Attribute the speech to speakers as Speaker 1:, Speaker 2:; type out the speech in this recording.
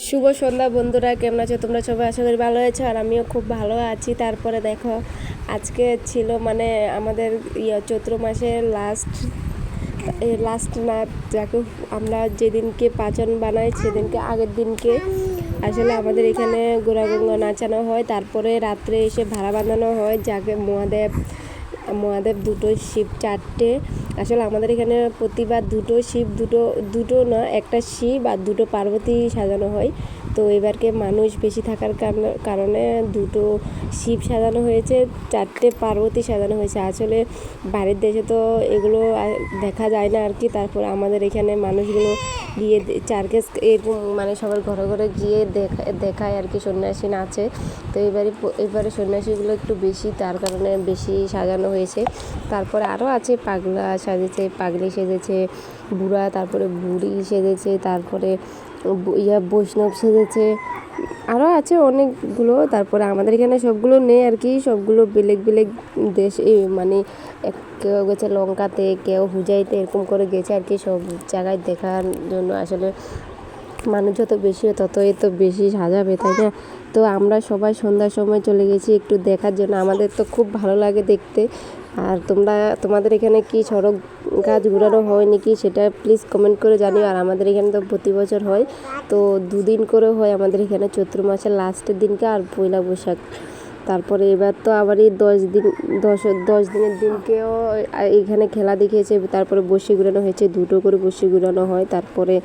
Speaker 1: শুভ সন্ধ্যা বন্ধুরা, কেমন আছো তোমরা সবাই? আশা করি ভালো আছো, আর আমিও খুব ভালো আছি। তারপরে দেখো, আজকে ছিল আমাদের চৈত্র মাসের লাস্ট না, যাকে আমরা যেদিনকে পাচন বানাই সেদিনকে আগের দিনকে আসলে আমাদের এখানে গোড়াগঙ্গা নাচানো হয়। তারপরে রাত্রে এসে ভাড়া বাঁধানো হয়, যাকে মহাদেব দুটো, শিব চারটে। আসলে আমাদের এখানে প্রতিবার দুটো শিব, দুটো না, একটা শিব আর দুটো পার্বতী সাজানো হয়। তো এবারকে মানুষ বেশি থাকার কারণে দুটো শিব সাজানো হয়েছে, চারটে পার্বতী সাজানো হয়েছে। আসলে বাইরের দেশে তো এগুলো দেখা যায় না আর কি। তারপর আমাদের এখানে মানুষগুলো গিয়ে চার্কেস এরকম সবার ঘরে ঘরে গিয়ে দেখায় আর কি, সন্ন্যাসী নাচে। তো এবারে সন্ন্যাসীগুলো একটু বেশি, তার কারণে বেশি সাজানো হয়েছে। তারপরে আরও আছে, পাগলা সাজেছে, পাগলি সেজেছে, বুড়া, তারপরে বুড়ি সেজেছে, তারপরে বৈষ্ণব সেজেছে, আরও আছে অনেকগুলো। তারপরে আমাদের এখানে সবগুলো নেই আর কি, সবগুলো বেলেগ বেলেগ দেশ, কেউ গেছে লঙ্কাতে, কেউ হুজাইতে, এরকম করে গেছে আর কি, সব জায়গায় দেখার জন্য। আসলে মানুষ যত বেশি হয় ততই তো বেশি সাজাবে, তাই না? তো আমরা সবাই সন্ধ্যার সময় চলে গেছি একটু দেখার জন্য, আমাদের তো খুব ভালো লাগে দেখতে। আর তোমাদের এখানে কি সড়ক গাছ ঘুরানো হয় নাকি, সেটা প্লিজ কমেন্ট করে জানিও। আর আমাদের এখানে তো প্রতি বছর হয়, তো দুদিন করে হয় আমাদের এখানে, চৈত্র মাসের লাস্টের দিনকে আর পয়লা বৈশাখ। তারপরে এবার তো আবারই 10 দিনের দিনকেও এখানে খেলা দেখিয়েছে। তারপরে বসি ঘুরানো হয়েছে, দুটো করে বসি ঘুরানো হয়। তারপরে